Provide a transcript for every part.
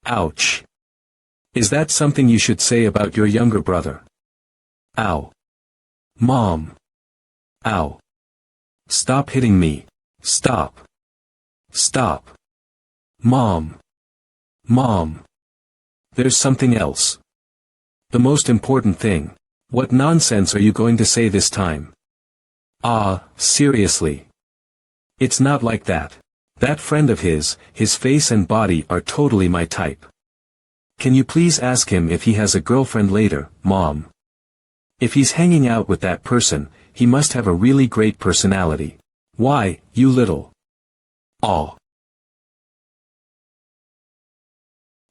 Ouch. Is that something you should say about your younger brother? Ow. Mom. Ow. Stop hitting me. Stop. Stop. Mom. Mom. There's something else. The most important thing. What nonsense are you going to say this time? Seriously. It's not like that. That friend of his face and body are totally my type. Can you please ask him if he has a girlfriend later, Mom? If he's hanging out with that person, he must have a really great personality. Why, you little... Aw.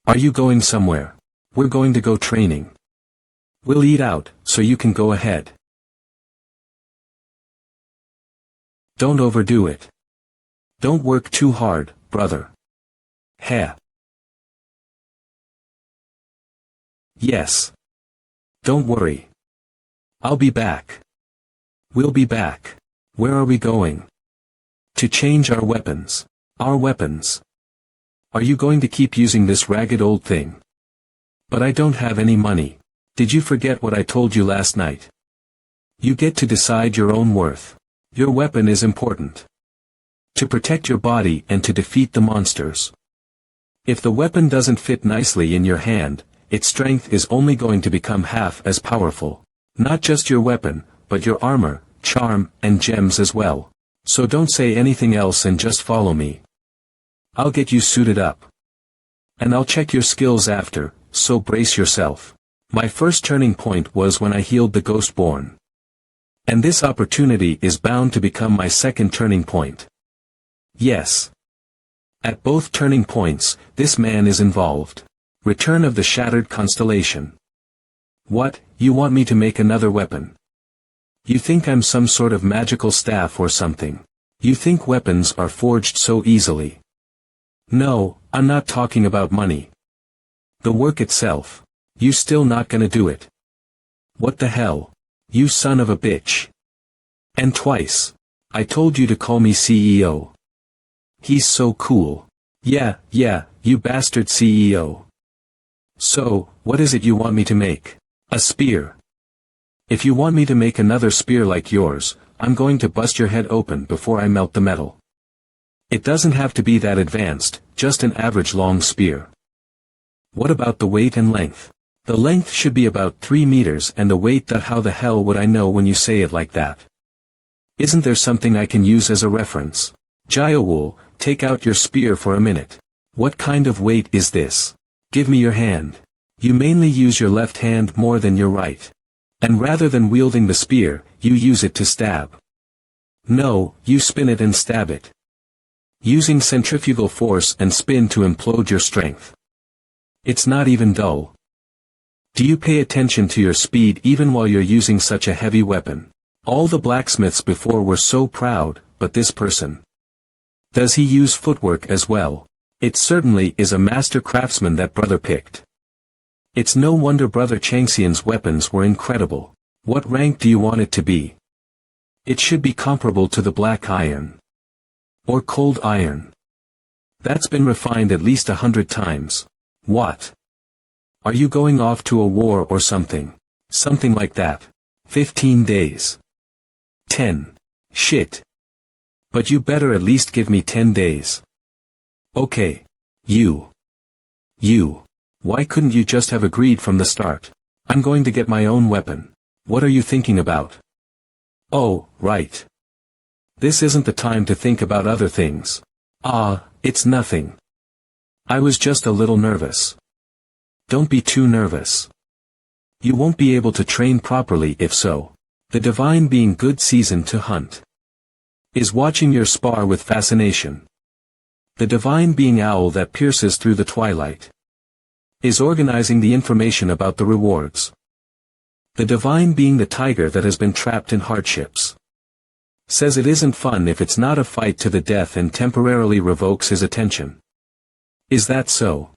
Are you going somewhere? We're going to go training. We'll eat out, so you can go ahead. Don't overdo it. Don't work too hard, brother. Heh. Yes. Don't worry. I'll be back. We'll be back. Where are we going? To change our weapons. Our weapons. Are you going to keep using this ragged old thing? But I don't have any money. Did you forget what I told you last night? You get to decide your own worth. Your weapon is important. To protect your body and to defeat the monsters. If the weapon doesn't fit nicely in your hand, its strength is only going to become half as powerful. Not just your weapon, but your armor, charm, and gems as well. So don't say anything else and just follow me. I'll get you suited up. And I'll check your skills after, so brace yourself. My first turning point was when I healed the Ghostborn. And this opportunity is bound to become my second turning point. Yes. At both turning points, this man is involved. Return of the Shattered Constellation. What, you want me to make another weapon? You think I'm some sort of magical staff or something? You think weapons are forged so easily? No, I'm not talking about money. The work itself. You still not gonna do it. What the hell? You son of a bitch. And twice. I told you to call me CEO. He's so cool. Yeah, you bastard CEO. So, what is it you want me to make? A spear. If you want me to make another spear like yours, I'm going to bust your head open before I melt the metal. It doesn't have to be that advanced, just an average long spear. What about the weight and length? The length should be about 3 meters and the weight that how the hell would I know when you say it like that? Isn't there something I can use as a reference? Jyowool, take out your spear for a minute. What kind of weight is this? Give me your hand. You mainly use your left hand more than your right. And rather than wielding the spear, you use it to stab. No, you spin it and stab it. Using centrifugal force and spin to implode your strength. It's not even dull. Do you pay attention to your speed even while you're using such a heavy weapon? All the blacksmiths before were so proud, but this person. Does he use footwork as well? It certainly is a master craftsman that brother picked. It's no wonder Brother Changxian's weapons were incredible. What rank do you want it to be? It should be comparable to the black iron. Or cold iron. That's been refined at least 100 times. What? Are you going off to a war or something? Something like that. 15 days. 10. Shit. But you better at least give me 10 days. Okay. You. Why couldn't you just have agreed from the start? I'm going to get my own weapon. What are you thinking about? Oh, right. This isn't the time to think about other things. It's nothing. I was just a little nervous. Don't be too nervous. You won't be able to train properly if so. The divine being good season to hunt. Is watching your spar with fascination. The divine being owl that pierces through the twilight. Is organizing the information about the rewards. The divine being the tiger that has been trapped in hardships. Says it isn't fun if it's not a fight to the death and temporarily revokes his attention. Is that so?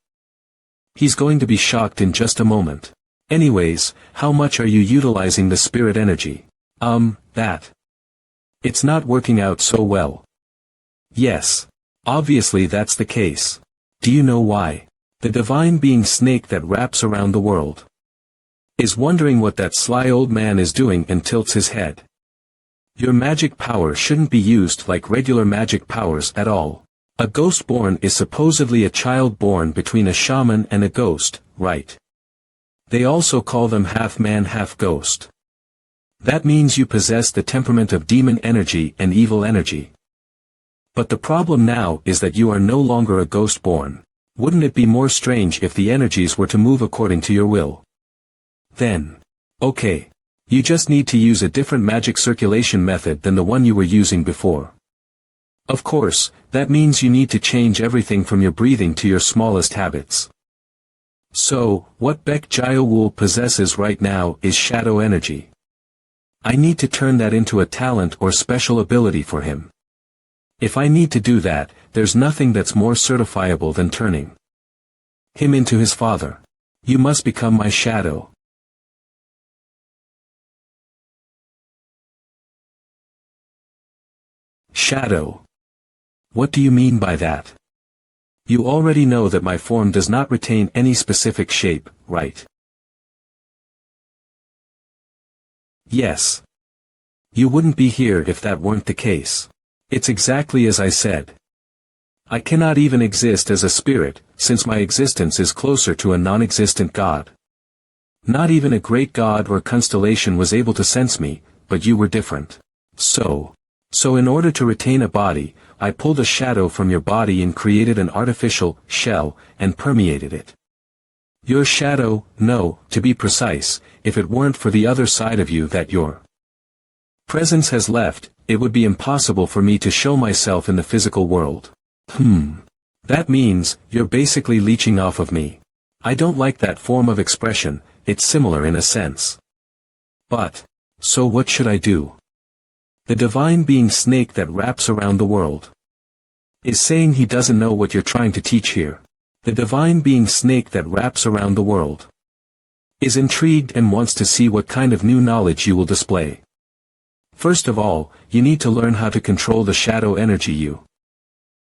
He's going to be shocked in just a moment. Anyways, how much are you utilizing the spirit energy? That. It's not working out so well. Yes. Obviously that's the case. Do you know why? The divine being snake that wraps around the world is wondering what that sly old man is doing and tilts his head. Your magic power shouldn't be used like regular magic powers at all. A ghost born is supposedly a child born between a shaman and a ghost, right? They also call them half man half ghost. That means you possess the temperament of demon energy and evil energy. But the problem now is that you are no longer a ghost born. Wouldn't it be more strange if the energies were to move according to your will? Then, okay. You just need to use a different magic circulation method than the one you were using before. Of course, that means you need to change everything from your breathing to your smallest habits. So, what Baek Jae-wool possesses right now is shadow energy. I need to turn that into a talent or special ability for him. If I need to do that, there's nothing that's more certifiable than turning him into his father. You must become my shadow. Shadow. What do you mean by that? You already know that my form does not retain any specific shape, right? Yes. You wouldn't be here if that weren't the case. It's exactly as I said. I cannot even exist as a spirit, since my existence is closer to a non-existent god. Not even a great god or constellation was able to sense me, but you were different. So in order to retain a body, I pulled a shadow from your body and created an artificial shell, and permeated it. Your shadow, no, to be precise, if it weren't for the other side of you that your presence has left, it would be impossible for me to show myself in the physical world. That means, you're basically leeching off of me. I don't like that form of expression, it's similar in a sense. But, so what should I do? The divine being snake that wraps around the world is saying he doesn't know what you're trying to teach here. The divine being snake that wraps around the world is intrigued and wants to see what kind of new knowledge you will display. First of all, you need to learn how to control the shadow energy you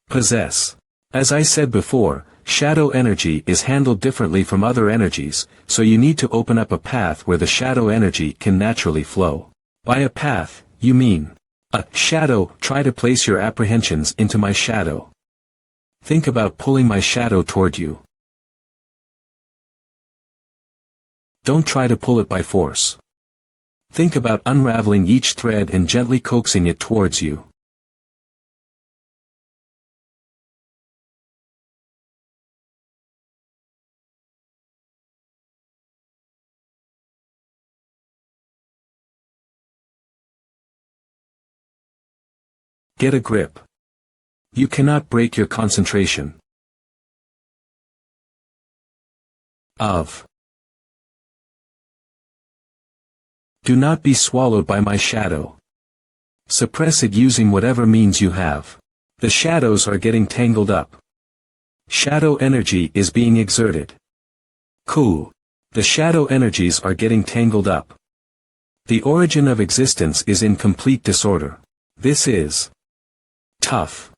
possess. As I said before, shadow energy is handled differently from other energies, so you need to open up a path where the shadow energy can naturally flow. By a path, you mean a shadow. Try to place your apprehensions into my shadow. Think about pulling my shadow toward you. Don't try to pull it by force. Think about unraveling each thread and gently coaxing it towards you. Get a grip. You cannot break your concentration. Do not be swallowed by my shadow. Suppress it using whatever means you have. The shadows are getting tangled up. Shadow energy is being exerted. Cool. The shadow energies are getting tangled up. The origin of existence is in complete disorder. This is tough.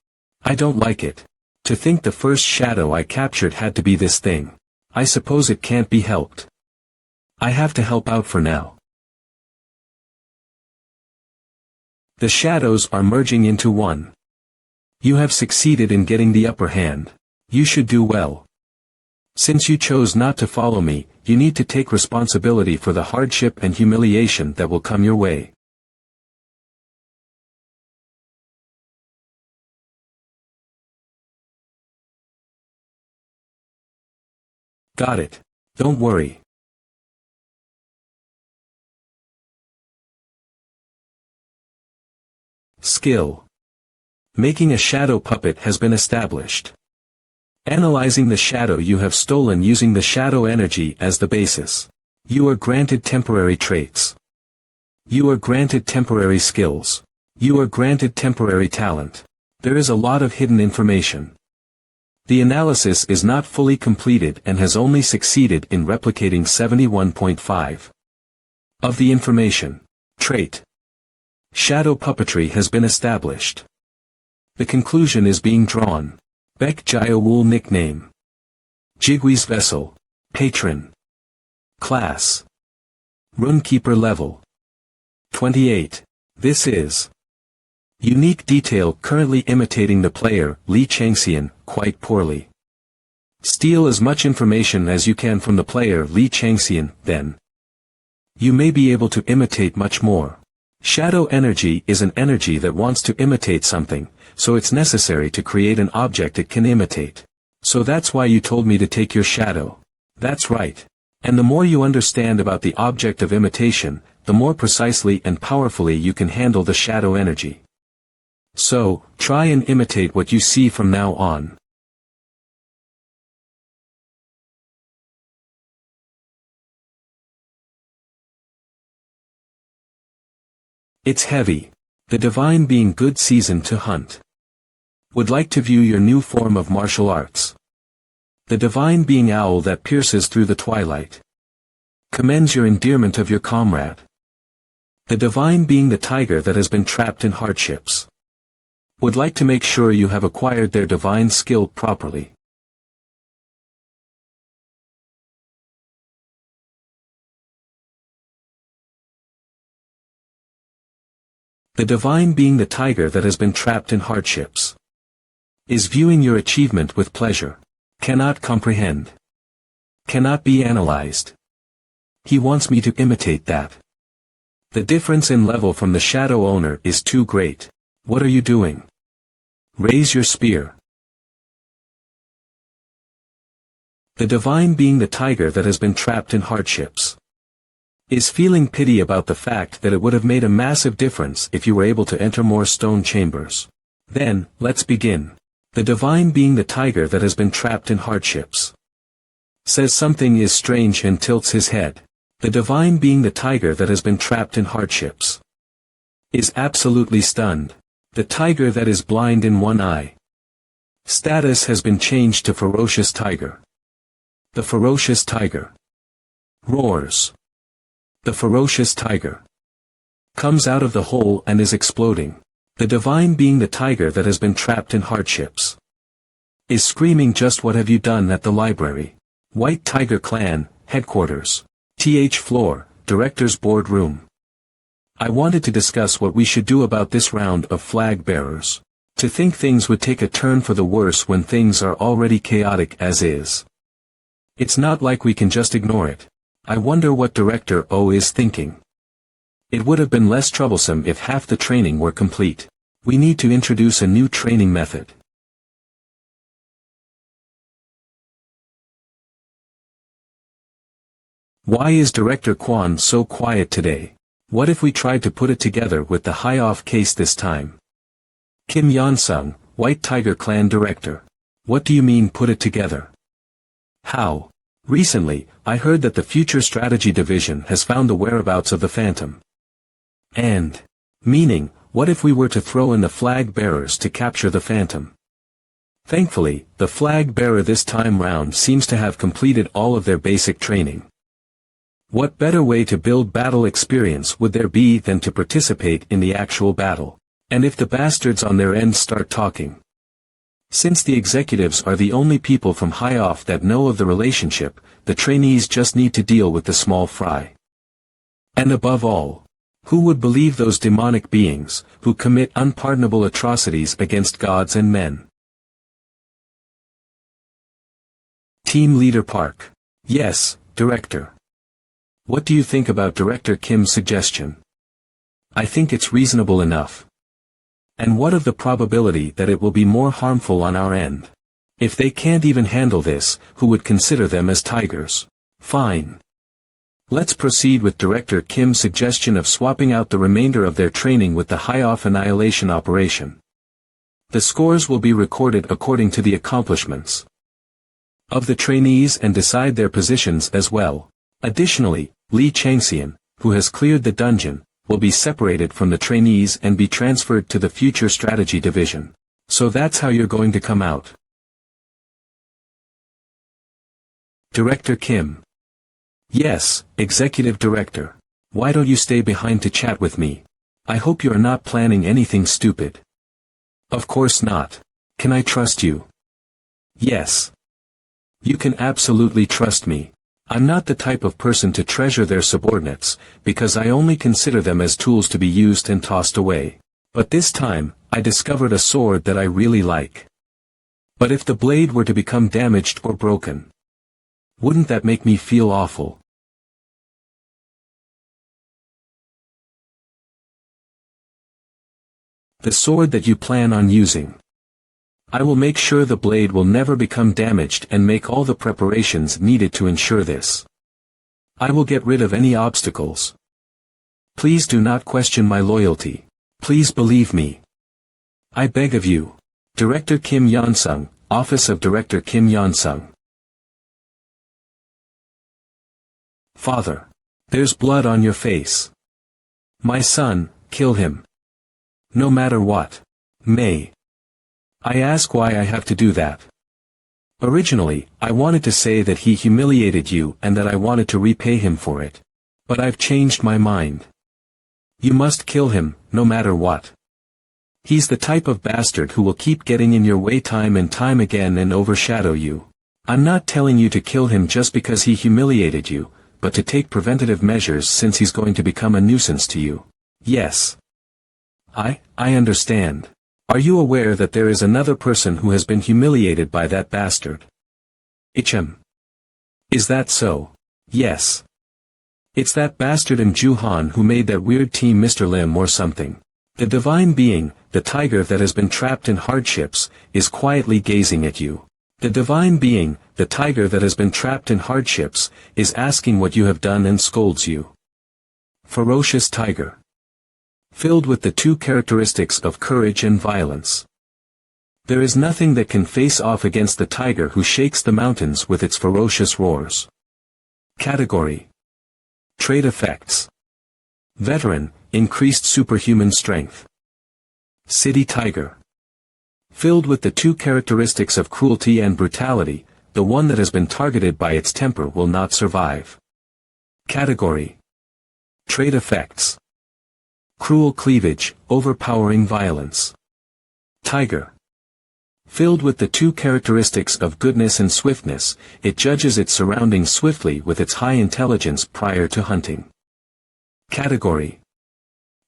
I don't like it. To think the first shadow I captured had to be this thing. I suppose it can't be helped. I have to help out for now. The shadows are merging into one. You have succeeded in getting the upper hand. You should do well. Since you chose not to follow me, you need to take responsibility for the hardship and humiliation that will come your way. Got it. Don't worry. Skill. Making a shadow puppet has been established. Analyzing the shadow you have stolen using the shadow energy as the basis. You are granted temporary traits. You are granted temporary skills. You are granted temporary talent. There is a lot of hidden information. The analysis is not fully completed and has only succeeded in replicating 71.5 of the information. Trait. Shadow puppetry has been established. The conclusion is being drawn. Baek Jae-wool nickname. Jigwee's Vessel. Patron. Class. Runekeeper level. 28. This is. Unique detail currently imitating the player, Li Changxian, quite poorly. Steal as much information as you can from the player Li Changxian, then you may be able to imitate much more. Shadow energy is an energy that wants to imitate something, so it's necessary to create an object it can imitate. So that's why you told me to take your shadow. That's right. And the more you understand about the object of imitation, the more precisely and powerfully you can handle the shadow energy. So, try and imitate what you see from now on. It's heavy. The divine being good season to hunt. Would like to view your new form of martial arts. The divine being owl that pierces through the twilight. Commends your endearment of your comrade. The divine being the tiger that has been trapped in hardships. Would like to make sure you have acquired their divine skill properly. The divine being the tiger that has been trapped in hardships. Is viewing your achievement with pleasure. Cannot comprehend. Cannot be analyzed. He wants me to imitate that. The difference in level from the shadow owner is too great. What are you doing? Raise your spear. The divine being the tiger that has been trapped in hardships. Is feeling pity about the fact that it would have made a massive difference if you were able to enter more stone chambers. Then, let's begin. The divine being the tiger that has been trapped in hardships. Says something is strange and tilts his head. The divine being the tiger that has been trapped in hardships. Is absolutely stunned. The tiger that is blind in one eye. Status has been changed to ferocious tiger. The ferocious tiger. Roars. The ferocious tiger. Comes out of the hole and is exploding. The divine being the tiger that has been trapped in hardships. Is screaming just what have you done at the library. White Tiger Clan, headquarters. TH floor, director's board room. I wanted to discuss what we should do about this round of flag bearers. To think things would take a turn for the worse when things are already chaotic as is. It's not like we can just ignore it. I wonder what Director O is thinking. It would have been less troublesome if half the training were complete. We need to introduce a new training method. Why is Director Quan so quiet today? What if we tried to put it together with the high-off case this time? Kim Yansung, White Tiger Clan Director. What do you mean put it together? How? Recently, I heard that the Future Strategy Division has found the whereabouts of the Phantom. And, meaning, what if we were to throw in the flag bearers to capture the Phantom? Thankfully, the flag bearer this time round seems to have completed all of their basic training. What better way to build battle experience would there be than to participate in the actual battle? And if the bastards on their end start talking? Since the executives are the only people from high off that know of the relationship, the trainees just need to deal with the small fry. And above all, who would believe those demonic beings, who commit unpardonable atrocities against gods and men? Team Leader Park. Yes, Director. What do you think about Director Kim's suggestion? I think it's reasonable enough. And what of the probability that it will be more harmful on our end? If they can't even handle this, who would consider them as tigers? Fine. Let's proceed with Director Kim's suggestion of swapping out the remainder of their training with the high-off annihilation operation. The scores will be recorded according to the accomplishments of the trainees and decide their positions as well. Additionally, Li Changxian, who has cleared the dungeon, will be separated from the trainees and be transferred to the Future Strategy Division. So that's how you're going to come out. Director Kim. Yes, Executive Director. Why don't you stay behind to chat with me? I hope you are not planning anything stupid. Of course not. Can I trust you? Yes. You can absolutely trust me. I'm not the type of person to treasure their subordinates, because I only consider them as tools to be used and tossed away. But this time, I discovered a sword that I really like. But if the blade were to become damaged or broken, wouldn't that make me feel awful? The sword that you plan on using. I will make sure the blade will never become damaged and make all the preparations needed to ensure this. I will get rid of any obstacles. Please do not question my loyalty. Please believe me. I beg of you. Director Kim Yonsung, Office of Director Kim Yonsung. Father. There's blood on your face. My son, kill him. No matter what. May. I ask why I have to do that. Originally, I wanted to say that he humiliated you and that I wanted to repay him for it. But I've changed my mind. You must kill him, no matter what. He's the type of bastard who will keep getting in your way time and time again and overshadow you. I'm not telling you to kill him just because he humiliated you, but to take preventative measures since he's going to become a nuisance to you. Yes. I understand. Are you aware that there is another person who has been humiliated by that bastard? Ichim. Is that so? Yes. It's that bastard Ju-han who made that weird team Mr. Lim or something. The divine being, the tiger that has been trapped in hardships, is quietly gazing at you. The divine being, the tiger that has been trapped in hardships, is asking what you have done and scolds you. Ferocious tiger. Filled with the two characteristics of courage and violence. There is nothing that can face off against the tiger who shakes the mountains with its ferocious roars. Category. Trait effects. Veteran, increased superhuman strength. City tiger. Filled with the two characteristics of cruelty and brutality, the one that has been targeted by its temper will not survive. Category. Trait effects. Cruel cleavage, overpowering violence. Tiger. Filled with the two characteristics of goodness and swiftness, it judges its surroundings swiftly with its high intelligence prior to hunting. Category.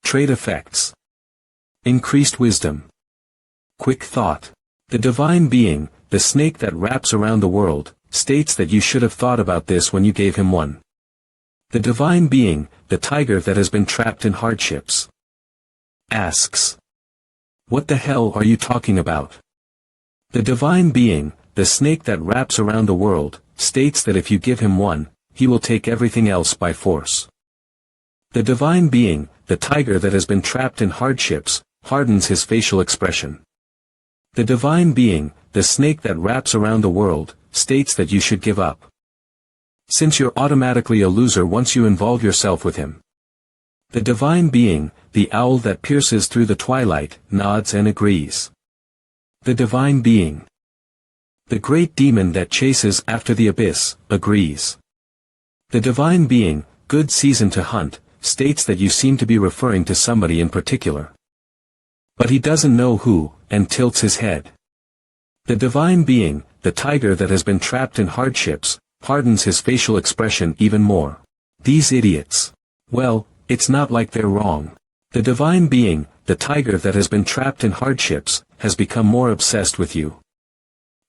Trait effects. Increased wisdom. Quick thought. The divine being, the snake that wraps around the world, states that you should have thought about this when you gave him one. The divine being, the tiger that has been trapped in hardships, asks. What the hell are you talking about? The divine being, the snake that wraps around the world, states that if you give him one, he will take everything else by force. The divine being, the tiger that has been trapped in hardships, hardens his facial expression. The divine being, the snake that wraps around the world, states that you should give up. Since you're automatically a loser once you involve yourself with him. The divine being, the owl that pierces through the twilight, nods and agrees. The divine being, the great demon that chases after the abyss, agrees. The divine being, good season to hunt, states that you seem to be referring to somebody in particular. But he doesn't know who, and tilts his head. The divine being, the tiger that has been trapped in hardships, hardens his facial expression even more. These idiots. Well, it's not like they're wrong. The divine being, the tiger that has been trapped in hardships, has become more obsessed with you.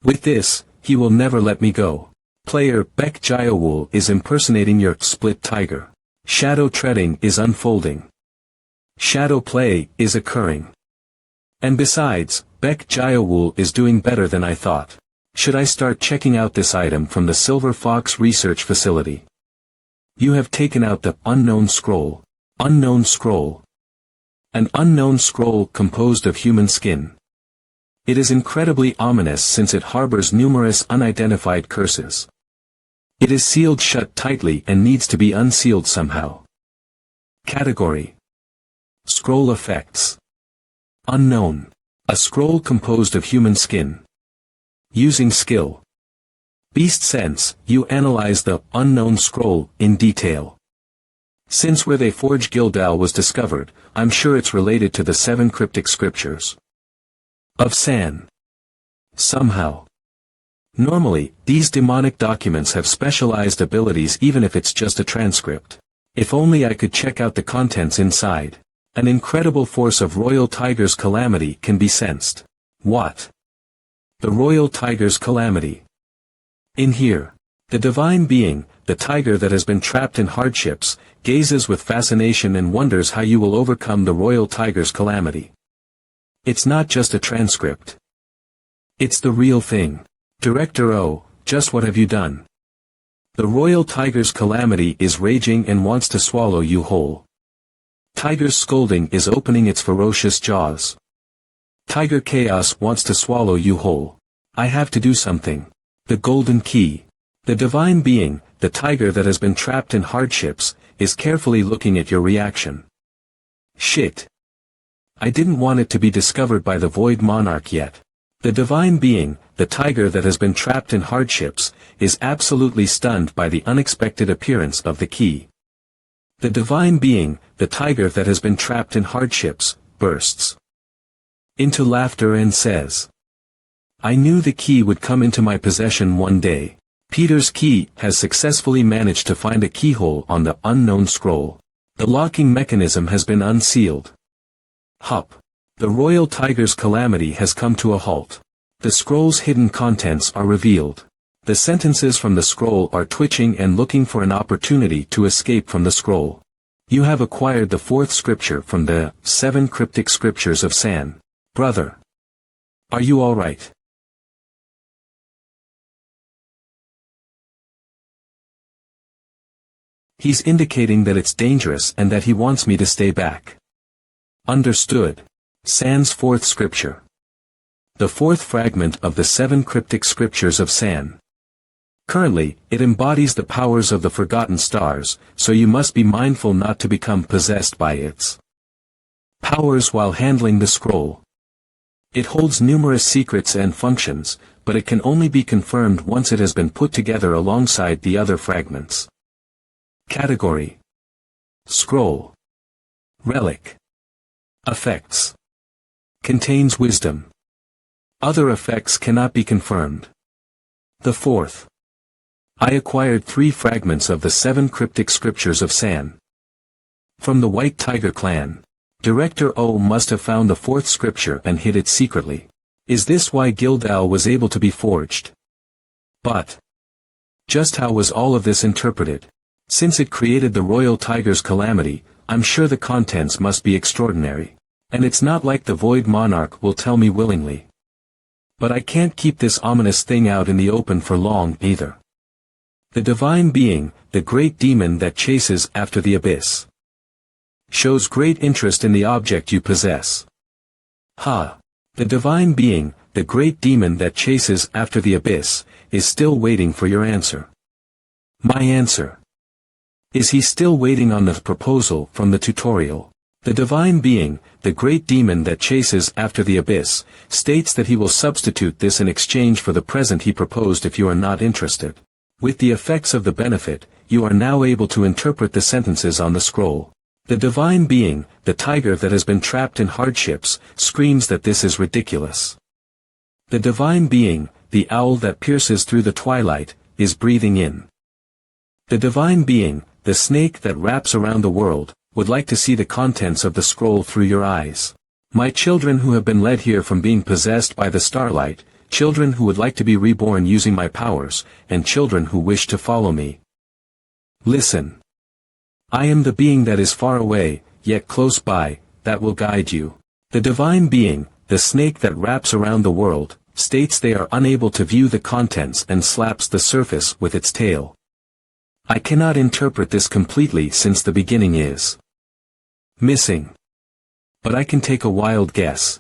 With this, he will never let me go. Player Baek Jae-wool is impersonating your split tiger. Shadow treading is unfolding. Shadow play is occurring. And besides, Baek Jae-wool is doing better than I thought. Should I start checking out this item from the Silver Fox Research Facility? You have taken out the unknown scroll. Unknown scroll. An unknown scroll composed of human skin. It is incredibly ominous since it harbors numerous unidentified curses. It is sealed shut tightly and needs to be unsealed somehow. Category. Scroll effects. Unknown. A scroll composed of human skin. Using skill. Beast sense, you analyze the unknown scroll in detail. Since where they forge Gildal was discovered, I'm sure it's related to the 7 cryptic scriptures of San. Somehow. Normally, these demonic documents have specialized abilities even if it's just a transcript. If only I could check out the contents inside. An incredible force of Royal Tiger's calamity can be sensed. What? The Royal Tiger's calamity. In here, the divine being, the tiger that has been trapped in hardships, gazes with fascination and wonders how you will overcome the Royal Tiger's calamity. It's not just a transcript. It's the real thing. Director O, just what have you done? The Royal Tiger's calamity is raging and wants to swallow you whole. Tiger's scolding is opening its ferocious jaws. Tiger Chaos wants to swallow you whole. I have to do something. The golden key. The divine being, the tiger that has been trapped in hardships, is carefully looking at your reaction. Shit. I didn't want it to be discovered by the Void Monarch yet. The divine being, the tiger that has been trapped in hardships, is absolutely stunned by the unexpected appearance of the key. The divine being, the tiger that has been trapped in hardships, bursts into laughter and says, I knew the key would come into my possession one day. Peter's key has successfully managed to find a keyhole on the unknown scroll. The locking mechanism has been unsealed. Hup. The Royal Tiger's calamity has come to a halt. The scroll's hidden contents are revealed. The sentences from the scroll are twitching and looking for an opportunity to escape from the scroll. You have acquired the 4th scripture from the 7 cryptic scriptures of San. Brother. Are you alright? He's indicating that it's dangerous and that he wants me to stay back. Understood. San's 4th scripture. The 4th fragment of the 7 cryptic scriptures of San. Currently, it embodies the powers of the forgotten stars, so you must be mindful not to become possessed by its powers while handling the scroll. It holds numerous secrets and functions, but it can only be confirmed once it has been put together alongside the other fragments. Category. Scroll. Relic. Effects. Contains wisdom. Other effects cannot be confirmed. The 4th. I acquired 3 fragments of the 7 cryptic scriptures of San. From the White Tiger clan. Director O must have found the 4th scripture and hid it secretly. Is this why Gildal was able to be forged? But just how was all of this interpreted? Since it created the Royal Tiger's calamity, I'm sure the contents must be extraordinary. And it's not like the Void Monarch will tell me willingly. But I can't keep this ominous thing out in the open for long either. The divine being, the great demon that chases after the abyss, shows great interest in the object you possess. Ha! The divine being, the great demon that chases after the abyss, is still waiting for your answer. My answer. Is he still waiting on the proposal from the tutorial? The divine being, the great demon that chases after the abyss, states that he will substitute this in exchange for the present he proposed if you are not interested. With the effects of the benefit, you are now able to interpret the sentences on the scroll. The divine being, the tiger that has been trapped in hardships, screams that this is ridiculous. The divine being, the owl that pierces through the twilight, is breathing in. The divine being, the snake that wraps around the world, would like to see the contents of the scroll through your eyes. My children who have been led here from being possessed by the starlight, children who would like to be reborn using my powers, and children who wish to follow me. Listen. I am the being that is far away, yet close by, that will guide you. The divine being, the snake that wraps around the world, states they are unable to view the contents and slaps the surface with its tail. I cannot interpret this completely since the beginning is missing. But I can take a wild guess.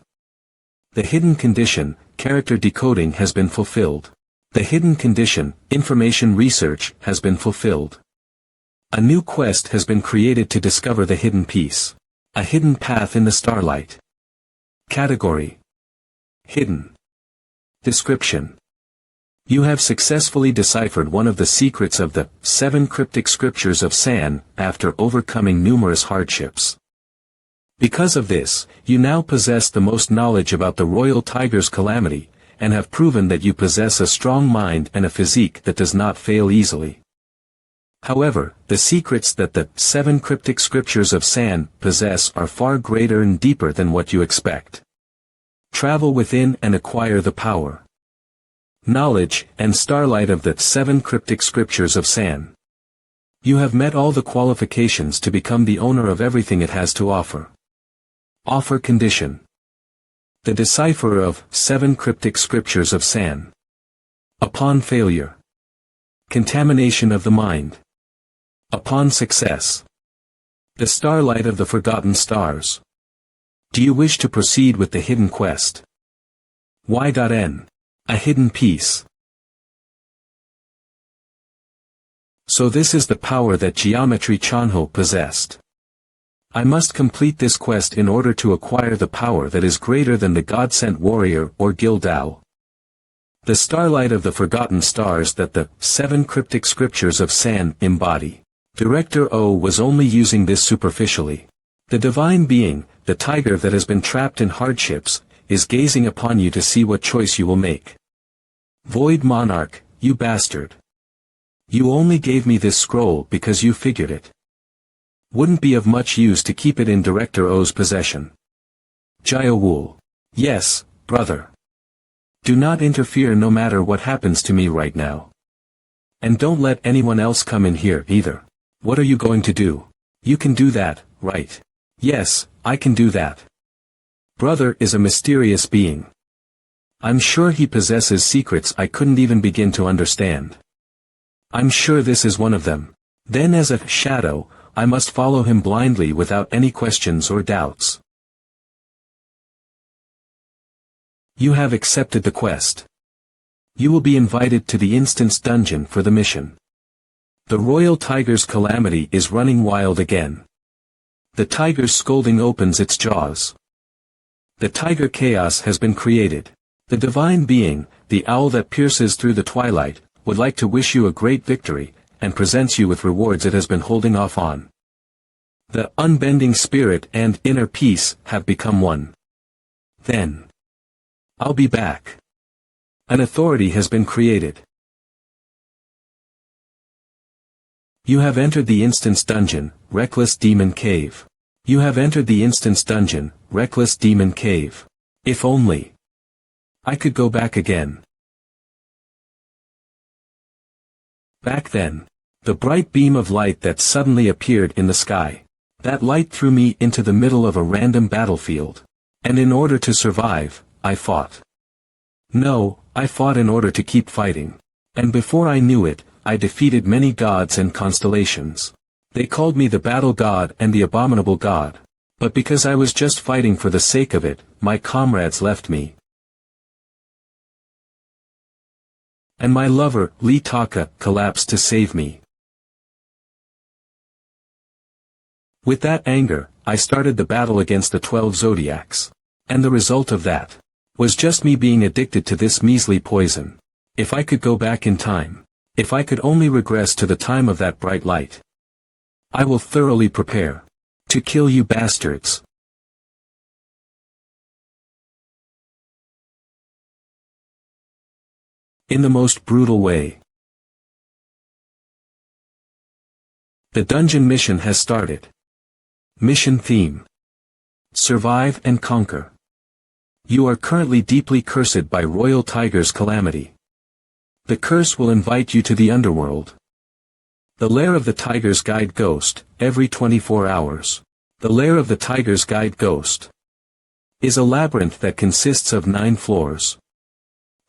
The hidden condition, character decoding has been fulfilled. The hidden condition, information research, has been fulfilled. A new quest has been created to discover the hidden piece. A hidden path in the starlight. Category. Hidden. Description. You have successfully deciphered one of the secrets of the 7 cryptic scriptures of San after overcoming numerous hardships. Because of this, you now possess the most knowledge about the Royal Tiger's calamity, and have proven that you possess a strong mind and a physique that does not fail easily. However, the secrets that the 7 cryptic scriptures of San possess are far greater and deeper than what you expect. Travel within and acquire the power, knowledge, and starlight of the 7 cryptic scriptures of San. You have met all the qualifications to become the owner of everything it has to offer. Offer condition. The decipherer of 7 cryptic scriptures of San. Upon failure. Contamination of the mind. Upon success. The starlight of the forgotten stars. Do you wish to proceed with the hidden quest? Y.N. A hidden piece. So this is the power that Geometry Chanho possessed. I must complete this quest in order to acquire the power that is greater than the God-sent warrior or Gildao. The starlight of the forgotten stars that the 7 cryptic scriptures of San embody. Director O was only using this superficially. The divine being, the tiger that has been trapped in hardships, is gazing upon you to see what choice you will make. Void monarch, you bastard. You only gave me this scroll because you figured it. Wouldn't be of much use to keep it in Director O's possession. Jayawul. Yes, brother. Do not interfere no matter what happens to me right now. And don't let anyone else come in here either. What are you going to do? You can do that, right? Yes, I can do that. Brother is a mysterious being. I'm sure he possesses secrets I couldn't even begin to understand. I'm sure this is one of them. Then as a shadow, I must follow him blindly without any questions or doubts. You have accepted the quest. You will be invited to the instance dungeon for the mission. The royal tiger's calamity is running wild again. The tiger's scolding opens its jaws. The tiger chaos has been created. The divine being, the owl that pierces through the twilight, would like to wish you a great victory, and presents you with rewards it has been holding off on. The unbending spirit and inner peace have become one. Then. I'll be back. An authority has been created. You have entered the instance dungeon, Reckless Demon Cave. You have entered the instance dungeon, Reckless Demon Cave. If only I could go back again. Back then. The bright beam of light that suddenly appeared in the sky. That light threw me into the middle of a random battlefield. And in order to survive, I fought. No, I fought in order to keep fighting. And before I knew it, I defeated many gods and constellations. They called me the battle god and the abominable god. But because I was just fighting for the sake of it, my comrades left me. And my lover, Lee Taka, collapsed to save me. With that anger, I started the battle against the 12 zodiacs. And the result of that was just me being addicted to this measly poison. If I could go back in time, if I could only regress to the time of that bright light, I will thoroughly prepare to kill you bastards. In the most brutal way. The dungeon mission has started. Mission theme. Survive and conquer. You are currently deeply cursed by Royal Tiger's calamity. The curse will invite you to the underworld. The lair of the Tiger's guide ghost, every 24 hours. The lair of the Tiger's guide ghost is a labyrinth that consists of 9 floors.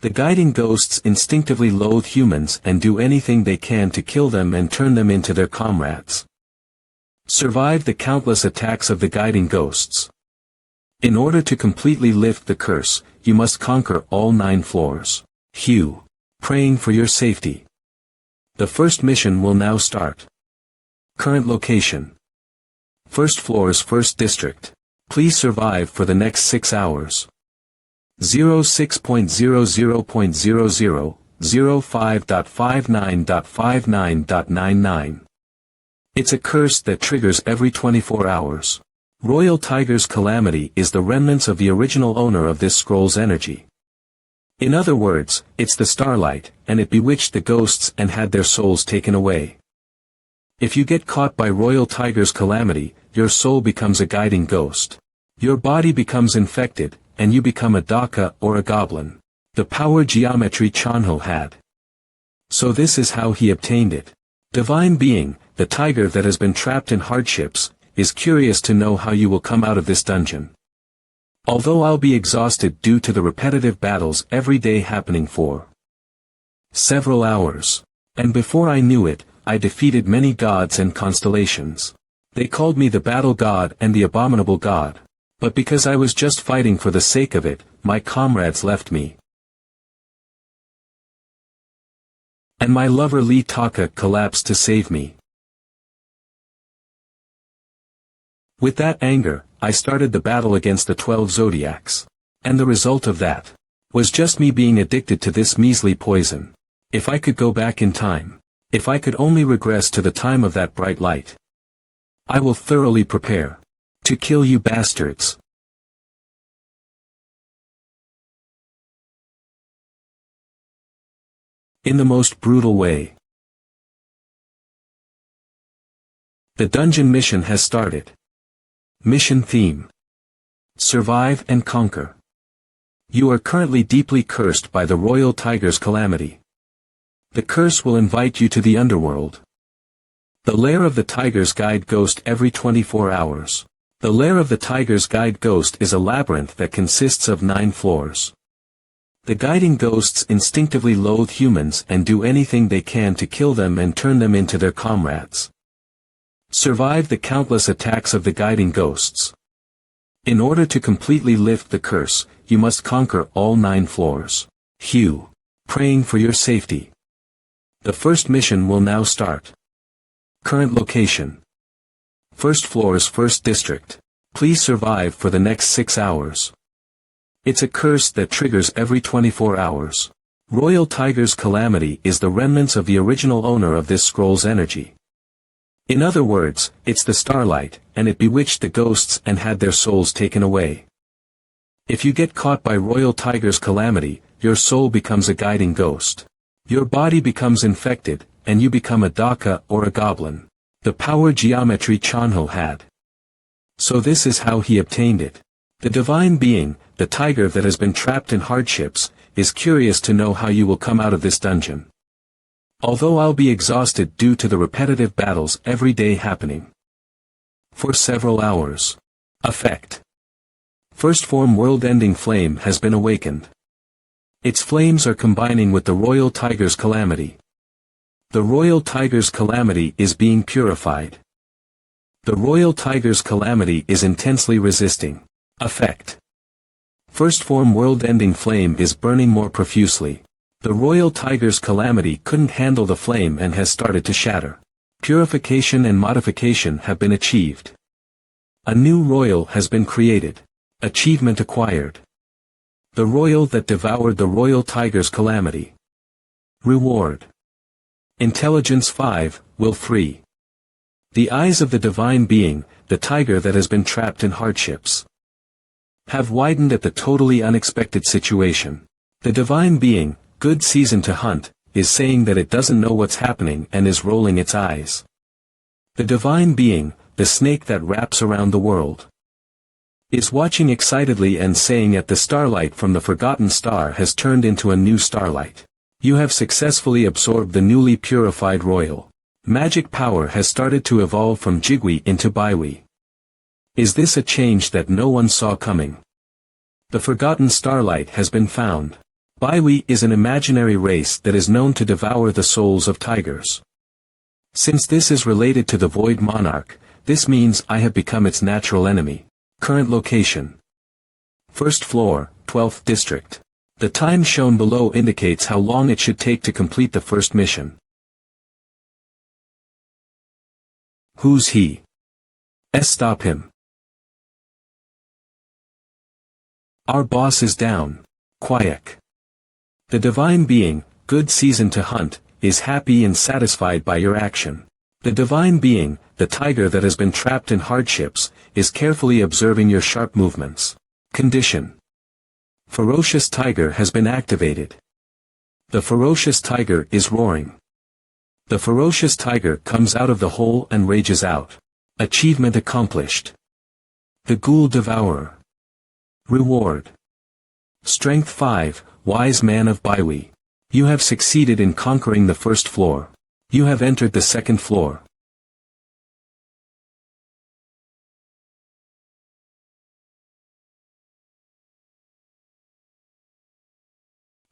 The guiding ghosts instinctively loathe humans and do anything they can to kill them and turn them into their comrades. Survive the countless attacks of the guiding ghosts. In order to completely lift the curse, you must conquer all 9 floors. Hugh. Praying for your safety. The first mission will now start. Current location. First floor's first district. Please survive for the next 6 hours. 06.00.00, 05.59.59.99. It's a curse that triggers every 24 hours. Royal Tiger's calamity is the remnants of the original owner of this scroll's energy. In other words, it's the starlight, and it bewitched the ghosts and had their souls taken away. If you get caught by Royal Tiger's calamity, your soul becomes a guiding ghost. Your body becomes infected, and you become a Daka or a goblin. The power geometry Chanho had. So this is how he obtained it. Divine Being, the tiger that has been trapped in hardships, is curious to know how you will come out of this dungeon. Although I'll be exhausted due to the repetitive battles every day happening for several hours. And before I knew it, I defeated many gods and constellations. They called me the battle god and the abominable god. But because I was just fighting for the sake of it, my comrades left me. And my lover Lee Taka collapsed to save me. With that anger, I started the battle against the 12 zodiacs. And the result of that was just me being addicted to this measly poison. If I could go back in time, if I could only regress to the time of that bright light, I will thoroughly prepare to kill you bastards. In the most brutal way. The dungeon mission has started. Mission theme: Survive and Conquer. You are currently deeply cursed by the Royal Tiger's calamity. The curse will invite you to the underworld. The lair of the Tiger's guide ghost every 24 hours. The lair of the Tiger's guide ghost is a labyrinth that consists of 9 floors. The guiding ghosts instinctively loathe humans and do anything they can to kill them and turn them into their comrades. Survive the countless attacks of the guiding ghosts. In order to completely lift the curse, you must conquer all 9 floors. Hugh. Praying for your safety. The first mission will now start. Current location: First floor's first district. Please survive for the next 6 hours. It's a curse that triggers every 24 hours. Royal Tiger's calamity is the remnants of the original owner of this scroll's energy. In other words, it's the starlight, and it bewitched the ghosts and had their souls taken away. If you get caught by Royal Tiger's calamity, your soul becomes a guiding ghost. Your body becomes infected, and you become a Daka or a goblin. The power geometry Chanho had. So this is how he obtained it. The Divine Being, the tiger that has been trapped in hardships, is curious to know how you will come out of this dungeon. Although I'll be exhausted due to the repetitive battles every day happening for several hours. Effect: First form world-ending flame has been awakened. Its flames are combining with the Royal Tiger's calamity. The Royal Tiger's calamity is being purified. The Royal Tiger's calamity is intensely resisting. Effect: First form world-ending flame is burning more profusely. The Royal Tiger's calamity couldn't handle the flame and has started to shatter. Purification and modification have been achieved. A new royal has been created. Achievement acquired. The royal that devoured the Royal Tiger's calamity. Reward: Intelligence 5, Will 3. The eyes of the Divine Being, the tiger that has been trapped in hardships, have widened at the totally unexpected situation. The Divine Being, good season to hunt, is saying that it doesn't know what's happening and is rolling its eyes. The Divine Being, the snake that wraps around the world, is watching excitedly and saying that the starlight from the forgotten star has turned into a new starlight. You have successfully absorbed the newly purified royal. Magic power has started to evolve from Jigwi into Baiwi. Is this a change that no one saw coming? The forgotten starlight has been found. Baiwi is an imaginary race that is known to devour the souls of tigers. Since this is related to the Void Monarch, this means I have become its natural enemy. Current location: First floor, 12th district. The time shown below indicates how long it should take to complete the first mission. Who's he? Stop him. Our boss is down. Quiet. The Divine Being, good season to hunt, is happy and satisfied by your action. The Divine Being, the tiger that has been trapped in hardships, is carefully observing your sharp movements. Condition: Ferocious Tiger has been activated. The Ferocious Tiger is roaring. The Ferocious Tiger comes out of the hole and rages out. Achievement accomplished. The Ghoul Devourer. Reward. Strength 5, Wise Man of Baiwi. You have succeeded in conquering the first floor. You have entered the second floor.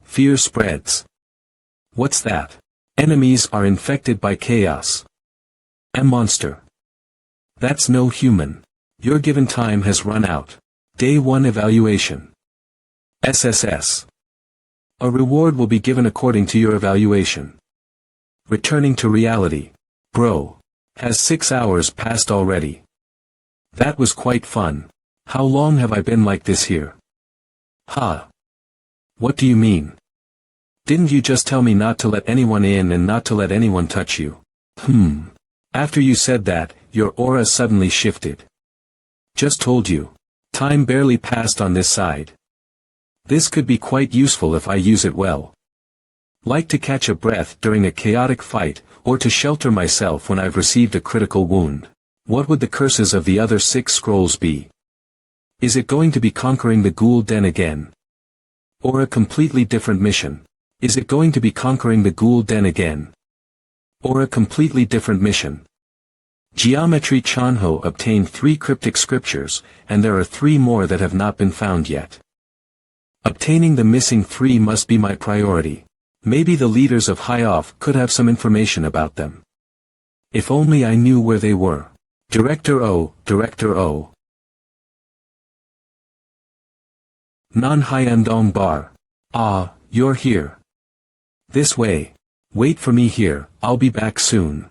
Fear spreads. What's that? Enemies are infected by chaos. A monster. That's no human. Your given time has run out. Day 1 evaluation. SSS. A reward will be given according to your evaluation. Returning to reality. Bro. Has 6 hours passed already? That was quite fun. How long have I been like this here? Ha. What do you mean? Didn't you just tell me not to let anyone in and not to let anyone touch you? After you said that, your aura suddenly shifted. Just told you. Time barely passed on this side. This could be quite useful if I use it well. Like to catch a breath during a chaotic fight, or to shelter myself when I've received a critical wound. What would the curses of the other 6 scrolls be? Is it going to be conquering the ghoul den again? Or a completely different mission? Is it going to be conquering the ghoul den again? Or a completely different mission? Geometry Chanho obtained 3 cryptic scriptures, and there are 3 more that have not been found yet. Obtaining the missing 3 must be my priority. Maybe the leaders of High-Off could have some information about them. If only I knew where they were. Director O, Director O. Nan Hyandong Bar. Ah, you're here. This way. Wait for me here, I'll be back soon.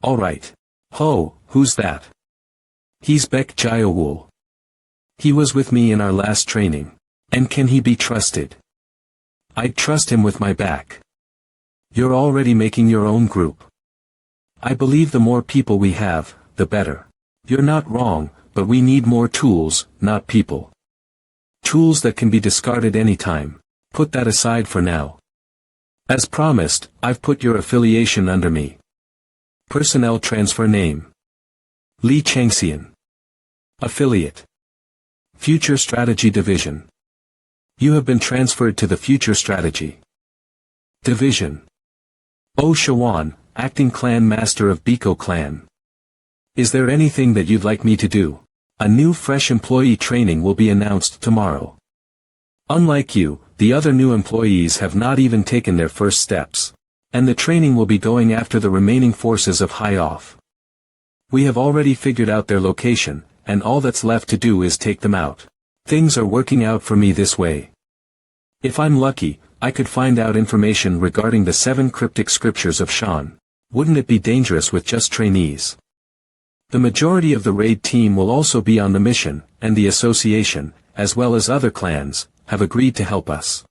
Alright. Ho, who's that? He's Bek Jiawul. He was with me in our last training. And can he be trusted? I'd trust him with my back. You're already making your own group. I believe the more people we have, the better. You're not wrong, but we need more tools, not people. Tools that can be discarded anytime. Put that aside for now. As promised, I've put your affiliation under me. Personnel transfer name. Li Changxian. Affiliate. Future Strategy Division. You have been transferred to the Future Strategy Division. Oh Shawan, Acting Clan Master of Biko Clan. Is there anything that you'd like me to do? A new fresh employee training will be announced tomorrow. Unlike you, the other new employees have not even taken their first steps. And the training will be going after the remaining forces of High-Off. We have already figured out their location, and all that's left to do is take them out. Things are working out for me this way. If I'm lucky, I could find out information regarding the 7 cryptic scriptures of Shan. Wouldn't it be dangerous with just trainees? The majority of the raid team will also be on the mission, and the association, as well as other clans, have agreed to help us.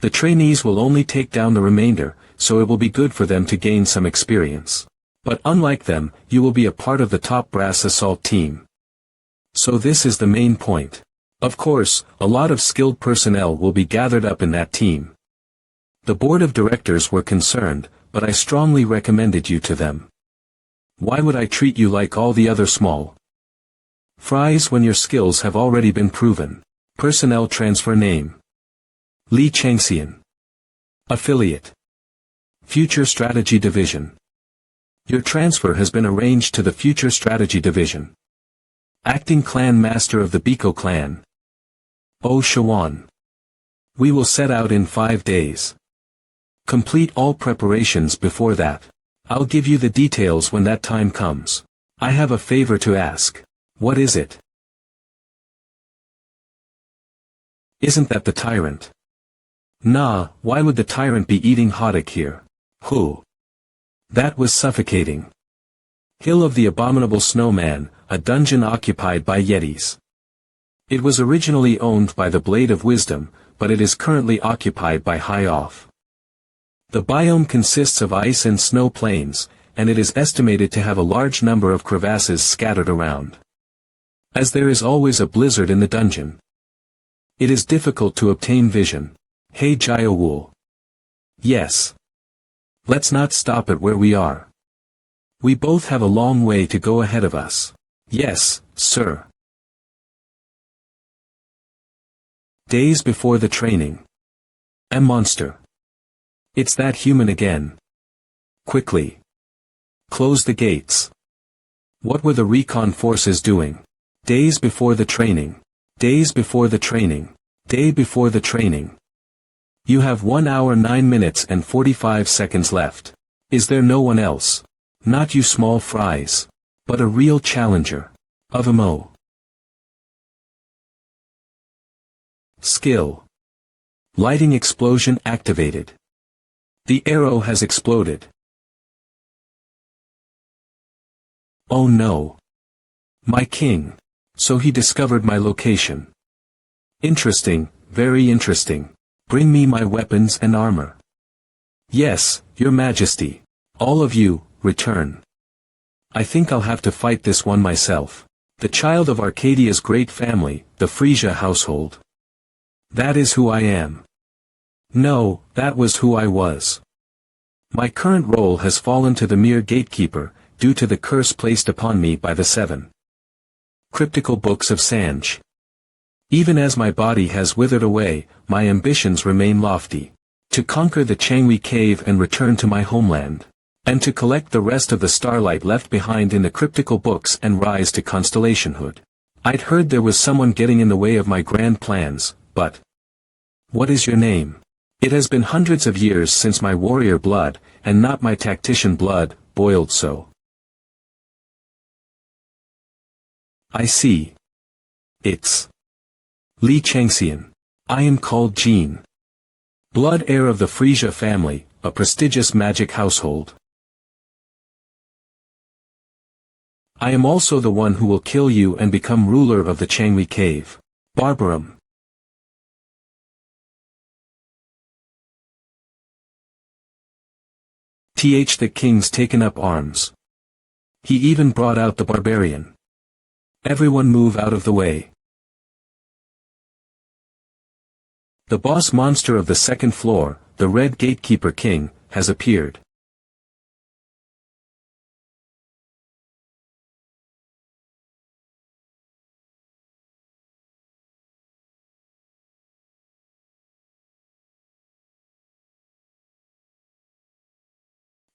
The trainees will only take down the remainder, so it will be good for them to gain some experience. But unlike them, you will be a part of the top brass assault team. So this is the main point. Of course, a lot of skilled personnel will be gathered up in that team. The board of directors were concerned, but I strongly recommended you to them. Why would I treat you like all the other small fries when your skills have already been proven? Personnel transfer name. Li Changxian. Affiliate. Future Strategy Division. Your transfer has been arranged to the Future Strategy Division. Acting Clan Master of the Biko Clan. Oh Shawan. We will set out in 5 days. Complete all preparations before that. I'll give you the details when that time comes. I have a favor to ask. What is it? Isn't that the tyrant? Nah, why would the tyrant be eating haddock here? Who? That was suffocating. Hill of the Abominable Snowman, a dungeon occupied by Yetis. It was originally owned by the Blade of Wisdom, but it is currently occupied by High-Off. The biome consists of ice and snow plains, and it is estimated to have a large number of crevasses scattered around. As there is always a blizzard in the dungeon. It is difficult to obtain vision. Hey Jayawul. Yes. Let's not stop at where we are. We both have a long way to go ahead of us. Yes, sir. Days before the training. A monster. It's that human again. Quickly. Close the gates. What were the recon forces doing? Days before the training. Days before the training. Day before the training. You have 1 hour 9 minutes and 45 seconds left. Is there no one else? Not you small fries. But a real challenger. Of MO. Skill. Lighting explosion activated. The arrow has exploded. Oh no. My king. So he discovered my location. Interesting, very interesting. Bring me my weapons and armor. Yes, your majesty. All of you, return. I think I'll have to fight this one myself. The child of Arcadia's great family, the Frisia household. That is who I am. No, that was who I was. My current role has fallen to the mere gatekeeper, due to the curse placed upon me by the 7 cryptical books of Sanj. Even as my body has withered away, my ambitions remain lofty. To conquer the Changwi cave and return to my homeland. And to collect the rest of the starlight left behind in the cryptical books and rise to constellationhood. I'd heard there was someone getting in the way of my grand plans, but... What is your name? It has been hundreds of years since my warrior blood, and not my tactician blood, boiled so. I see. It's... Li Changxian. I am called Jean. Blood heir of the Frisia family, a prestigious magic household. I am also the one who will kill you and become ruler of the Changwi cave. Barbarum. The king's taken up arms. He even brought out the barbarian. Everyone move out of the way. The boss monster of the second floor, the Red Gatekeeper King, has appeared.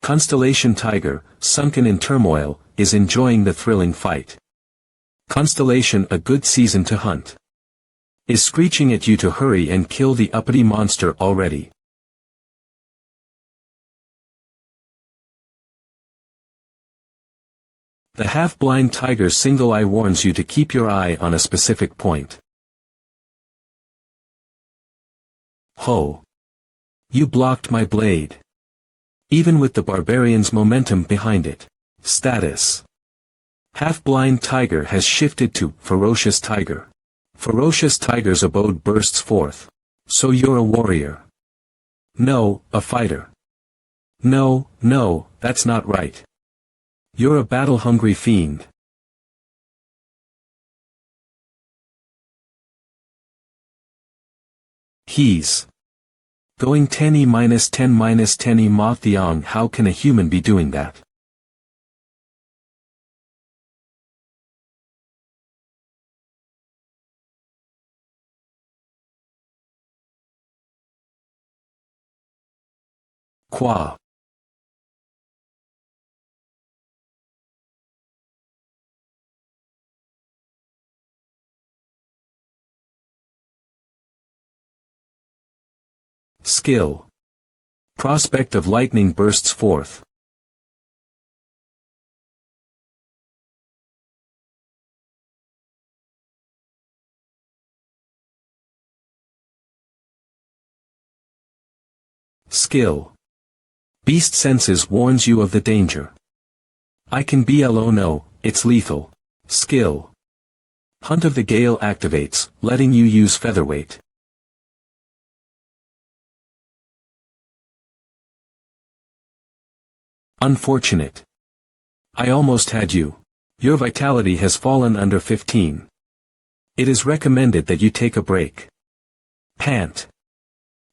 Constellation Tiger, sunken in turmoil, is enjoying the thrilling fight. Constellation, a good season to hunt. Is screeching at you to hurry and kill the uppity monster already. The half-blind tiger's single eye warns you to keep your eye on a specific point. Ho! You blocked my blade. Even with the barbarian's momentum behind it. Status. Half-blind tiger has shifted to ferocious tiger. Ferocious tiger's abode bursts forth. So you're a warrior. No, a fighter. No, that's not right. You're a battle-hungry fiend. He's going 10-10-10 Moth Yang. How can a human be doing that? Qua. Skill. Prospect of lightning bursts forth. Skill. Beast senses warns you of the danger. I can BLO no, it's lethal. Skill. Hunt of the Gale activates, letting you use featherweight. Unfortunate. I almost had you. Your vitality has fallen under 15. It is recommended that you take a break. Pant.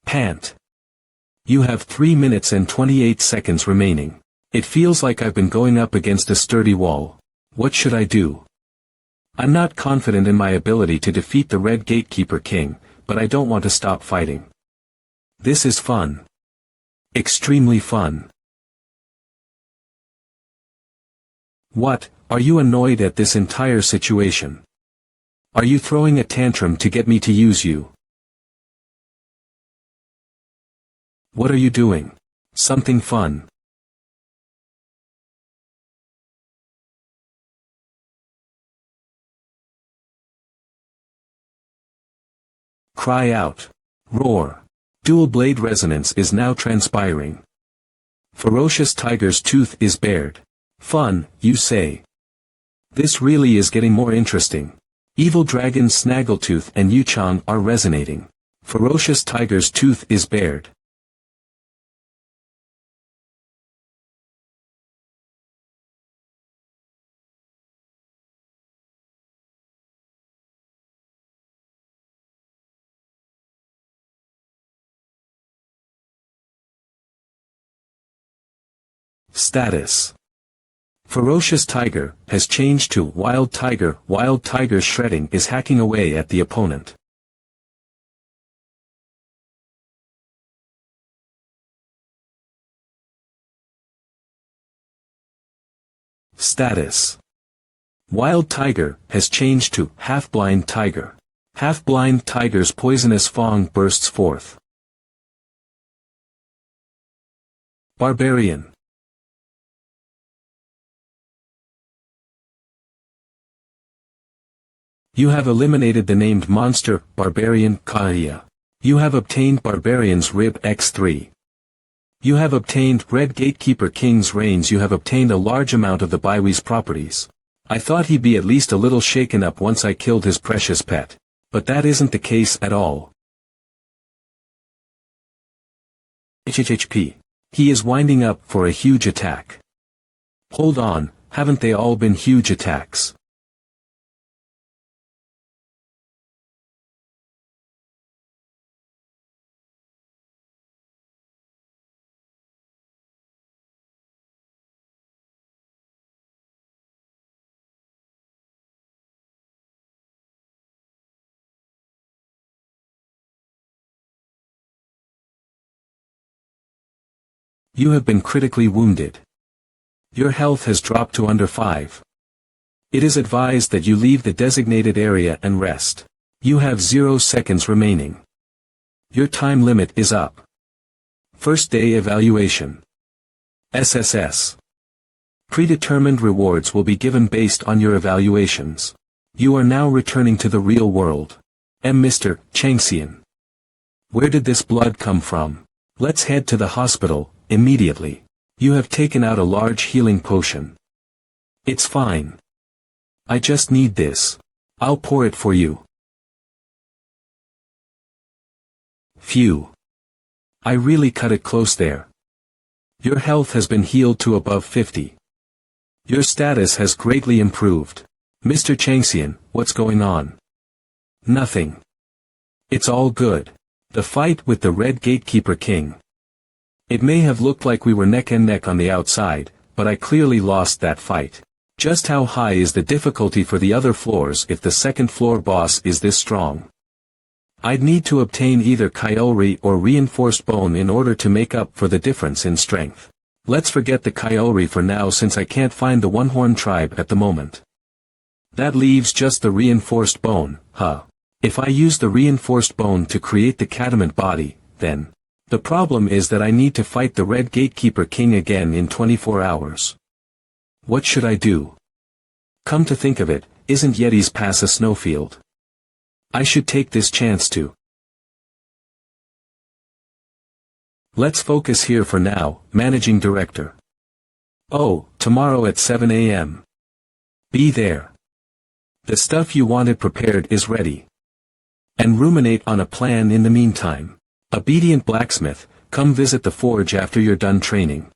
Pant. You have 3 minutes and 28 seconds remaining. It feels like I've been going up against a sturdy wall. What should I do? I'm not confident in my ability to defeat the Red Gatekeeper King, but I don't want to stop fighting. This is fun. Extremely fun. What, are you annoyed at this entire situation? Are you throwing a tantrum to get me to use you? What are you doing? Something fun. Cry out. Roar. Dual blade resonance is now transpiring. Ferocious tiger's tooth is bared. Fun, you say. This really is getting more interesting. Evil dragon's snaggletooth and Yuchang are resonating. Ferocious tiger's tooth is bared. Status. Ferocious Tiger has changed to Wild Tiger. Wild Tiger's shredding is hacking away at the opponent. Status. Wild Tiger has changed to Half-Blind Tiger. Half-Blind Tiger's poisonous fang bursts forth. Barbarian. You have eliminated the named monster, Barbarian Kaya. You have obtained Barbarian's Rib X3. You have obtained Red Gatekeeper King's Reigns. You have obtained a large amount of the Baiwi's properties. I thought he'd be at least a little shaken up once I killed his precious pet. But that isn't the case at all. HHHP. He is winding up for a huge attack. Hold on, haven't they all been huge attacks? You have been critically wounded. Your health has dropped to under 5. It is advised that you leave the designated area and rest. You have 0 seconds remaining. Your time limit is up. First day evaluation. SSS. Predetermined rewards will be given based on your evaluations. You are now returning to the real world. Mr. Changxian. Where did this blood come from? Let's head to the hospital, immediately. You have taken out a large healing potion. It's fine. I just need this. I'll pour it for you. Phew. I really cut it close there. Your health has been healed to above 50. Your status has greatly improved. Mr. Changxian, what's going on? Nothing. It's all good. The fight with the Red Gatekeeper King. It may have looked like we were neck and neck on the outside, but I clearly lost that fight. Just how high is the difficulty for the other floors if the second floor boss is this strong? I'd need to obtain either Kyori or reinforced bone in order to make up for the difference in strength. Let's forget the Kyori for now since I can't find the One-Horn tribe at the moment. That leaves just the reinforced bone, huh? If I use the reinforced bone to create the catamant body, then... The problem is that I need to fight the Red Gatekeeper King again in 24 hours. What should I do? Come to think of it, isn't Yeti's Pass a snowfield? I should take this chance to. Let's focus here for now, Managing Director. Oh, tomorrow at 7 a.m. Be there. The stuff you wanted prepared is ready. And ruminate on a plan in the meantime. Obedient blacksmith, come visit the forge after you're done training.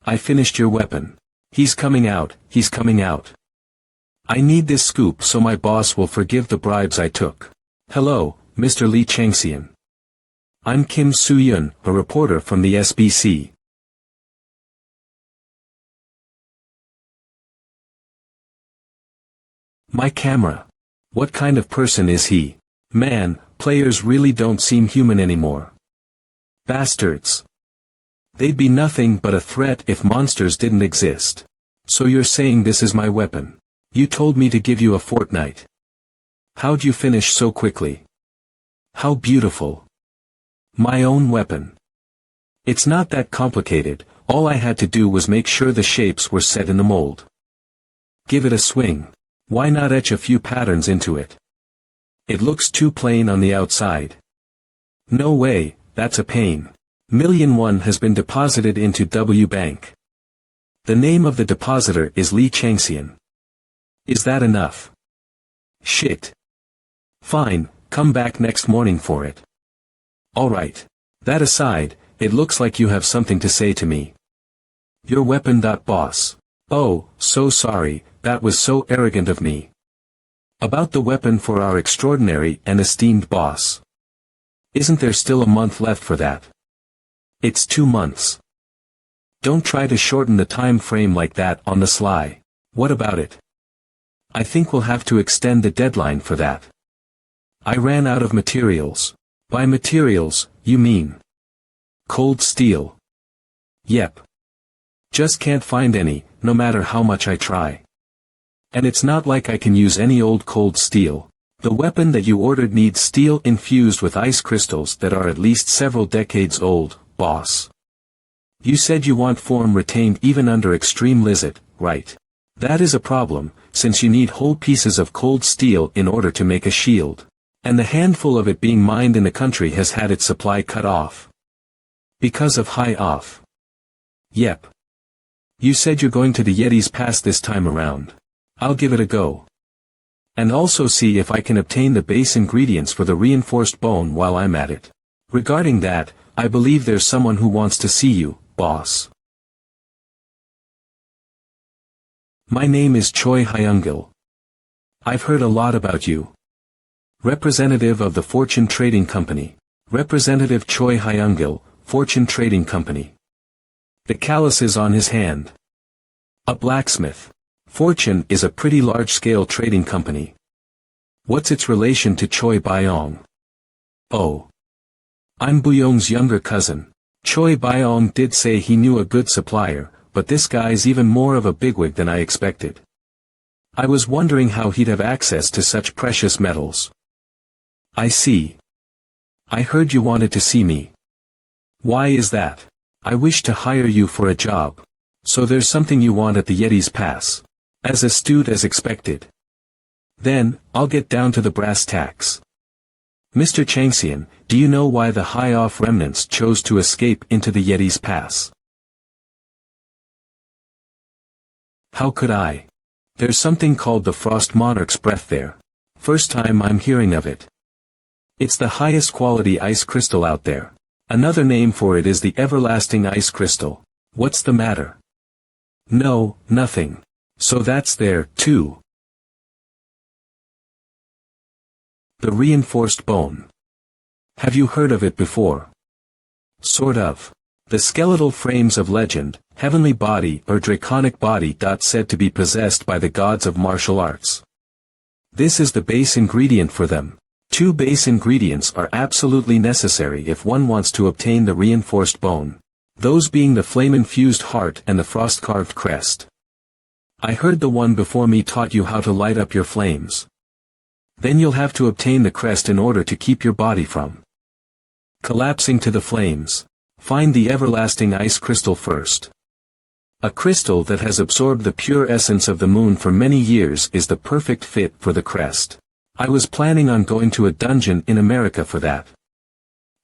I finished your weapon. He's coming out, he's coming out. I need this scoop so my boss will forgive the bribes I took. Hello, Mr. Lee Changxian. I'm Kim Soo-yun, a reporter from the SBC. My camera. What kind of person is he? Man, players really don't seem human anymore. Bastards. They'd be nothing but a threat if monsters didn't exist. So you're saying this is my weapon? You told me to give you a fortnight. How'd you finish so quickly? How beautiful. My own weapon. It's not that complicated, all I had to do was make sure the shapes were set in the mold. Give it a swing. Why not etch a few patterns into it? It looks too plain on the outside. No way, that's a pain. $1,000,001 has been deposited into W Bank. The name of the depositor is Lee Changxian. Is that enough? Shit. Fine, come back next morning for it. Alright. That aside, it looks like you have something to say to me. Your weapon. Boss. Oh, so sorry, that was so arrogant of me. About the weapon for our extraordinary and esteemed boss. Isn't there still a month left for that? It's 2 months. Don't try to shorten the time frame like that on the sly. What about it? I think we'll have to extend the deadline for that. I ran out of materials. By materials, you mean cold steel? Yep. Just can't find any, no matter how much I try. And it's not like I can use any old cold steel. The weapon that you ordered needs steel infused with ice crystals that are at least several decades old, boss. You said you want form retained even under extreme lizard, right? That is a problem, since you need whole pieces of cold steel in order to make a shield. And the handful of it being mined in the country has had its supply cut off. Because of high off. Yep. You said you're going to the Yeti Pass this time around. I'll give it a go. And also see if I can obtain the base ingredients for the reinforced bone while I'm at it. Regarding that, I believe there's someone who wants to see you, boss. My name is Choi Hyungil. I've heard a lot about you. Representative of the Fortune Trading Company. Representative Choi Hyungil, Fortune Trading Company. The callus is on his hand. A blacksmith. Fortune is a pretty large-scale trading company. What's its relation to Choi Byong? Oh. I'm Buyong's younger cousin. Choi Byong did say he knew a good supplier, but this guy's even more of a bigwig than I expected. I was wondering how he'd have access to such precious metals. I see. I heard you wanted to see me. Why is that? I wish to hire you for a job. So there's something you want at the Yeti Pass. As astute as expected. Then, I'll get down to the brass tacks. Mr. Changxian, do you know why the high-off remnants chose to escape into the Yeti Pass? How could I? There's something called the Frost Monarch's Breath there. First time I'm hearing of it. It's the highest quality ice crystal out there. Another name for it is the Everlasting Ice Crystal. What's the matter? No, nothing. So that's there, too. The reinforced bone. Have you heard of it before? Sort of. The skeletal frames of legend, heavenly body or draconic body. Said to be possessed by the gods of martial arts. This is the base ingredient for them. 2 base ingredients are absolutely necessary if one wants to obtain the reinforced bone. Those being the flame-infused heart and the frost-carved crest. I heard the one before me taught you how to light up your flames. Then you'll have to obtain the crest in order to keep your body from collapsing to the flames. Find the everlasting ice crystal first. A crystal that has absorbed the pure essence of the moon for many years is the perfect fit for the crest. I was planning on going to a dungeon in America for that.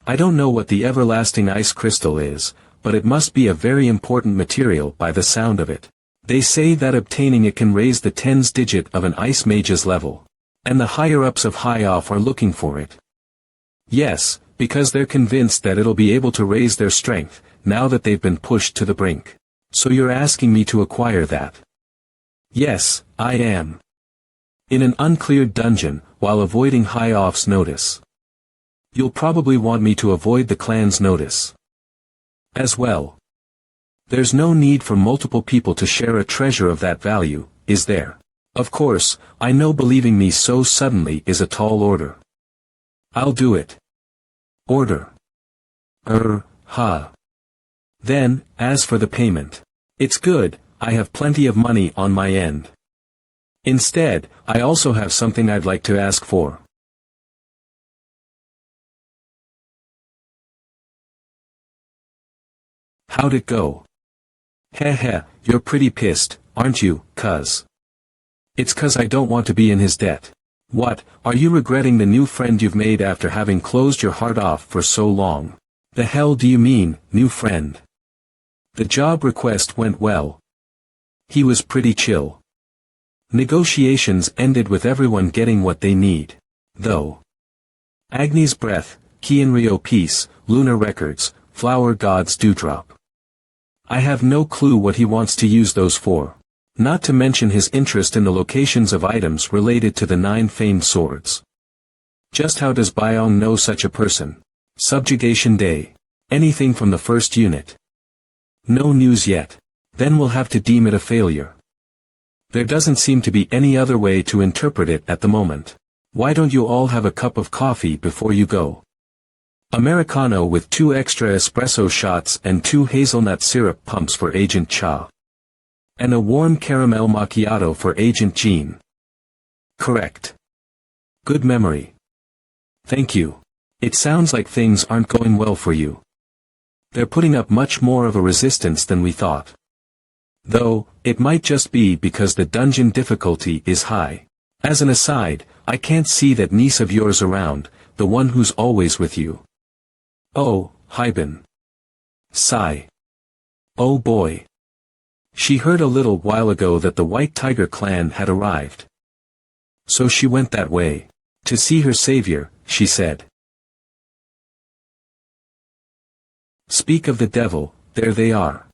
I don't know what the everlasting ice crystal is, but it must be a very important material by the sound of it. They say that obtaining it can raise the tens digit of an ice mage's level. And the higher-ups of High Off are looking for it. Yes, because they're convinced that it'll be able to raise their strength, now that they've been pushed to the brink. So you're asking me to acquire that? Yes, I am. In an uncleared dungeon, while avoiding High Off's notice. You'll probably want me to avoid the clan's notice. As well. There's no need for multiple people to share a treasure of that value, is there? Of course, I know believing me so suddenly is a tall order. I'll do it. Order. Ha. Then, as for the payment. It's good, I have plenty of money on my end. Instead, I also have something I'd like to ask for. How'd it go? Heh, you're pretty pissed, aren't you, cuz? It's cuz I don't want to be in his debt. What, are you regretting the new friend you've made after having closed your heart off for so long? The hell do you mean, new friend? The job request went well. He was pretty chill. Negotiations ended with everyone getting what they need. Though. Agni's Breath, Kianrio Peace, Lunar Records, Flower God's Dewdrop. I have no clue what he wants to use those for. Not to mention his interest in the locations of items related to the 9 famed swords. Just how does Byong know such a person? Subjugation Day. Anything from the first unit. No news yet. Then we'll have to deem it a failure. There doesn't seem to be any other way to interpret it at the moment. Why don't you all have a cup of coffee before you go? Americano with 2 extra espresso shots and 2 hazelnut syrup pumps for Agent Cha. And a warm caramel macchiato for Agent Jean. Correct. Good memory. Thank you. It sounds like things aren't going well for you. They're putting up much more of a resistance than we thought. Though, it might just be because the dungeon difficulty is high. As an aside, I can't see that niece of yours around, the one who's always with you. Oh, Hyben. Sigh. Oh boy. She heard a little while ago that the White Tiger clan had arrived. So she went that way. To see her savior, she said. Speak of the devil, there they are.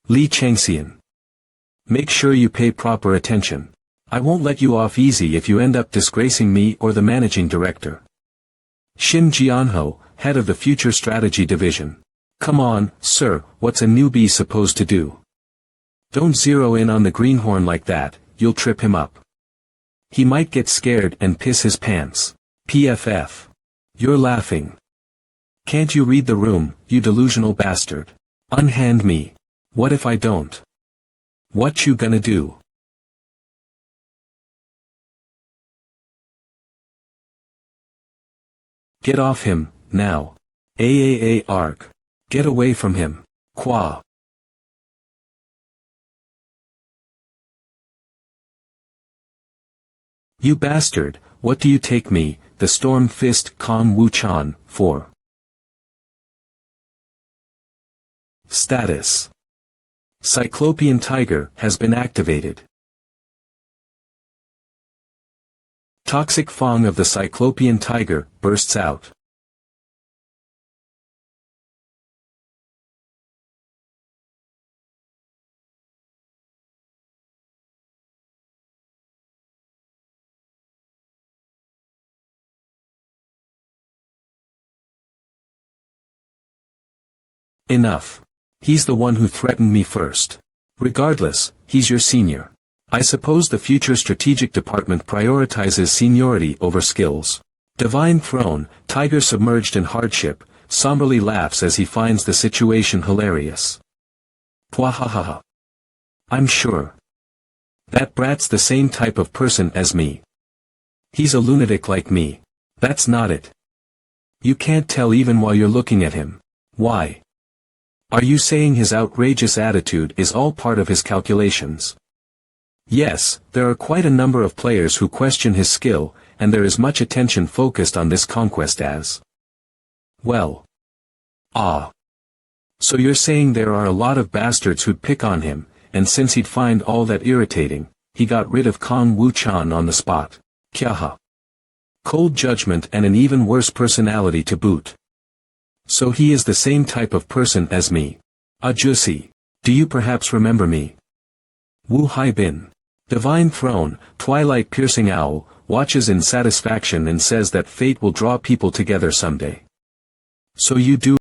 Li Changxian. Make sure you pay proper attention. I won't let you off easy if you end up disgracing me or the managing director. Shin Jianho, head of the Future Strategy Division. Come on, sir, what's a newbie supposed to do? Don't zero in on the greenhorn like that, you'll trip him up. He might get scared and piss his pants. PFF. You're laughing. Can't you read the room, you delusional bastard? Unhand me. What if I don't? What you gonna do? Get off him, now. Arg. Get away from him. Qua. You bastard, what do you take me, the Storm Fist Kong Wu-chan, for? Status. Cyclopean Tiger has been activated. Toxic Fong of the Cyclopean Tiger bursts out. Enough. He's the one who threatened me first. Regardless, he's your senior. I suppose the future strategic department prioritizes seniority over skills. Divine Throne, Tiger submerged in hardship, somberly laughs as he finds the situation hilarious. Pwahahaha. I'm sure. That brat's the same type of person as me. He's a lunatic like me. That's not it. You can't tell even while you're looking at him. Why? Are you saying his outrageous attitude is all part of his calculations? Yes, there are quite a number of players who question his skill, and there is much attention focused on this conquest as well. Ah. So you're saying there are a lot of bastards who'd pick on him, and since he'd find all that irritating, he got rid of Kong Wu-chan on the spot. Kyaha. Cold judgment and an even worse personality to boot. So he is the same type of person as me. Ajusi. Do you perhaps remember me? Wu Hai Bin. Divine Throne, twilight-piercing owl, watches in satisfaction and says that fate will draw people together someday. So you do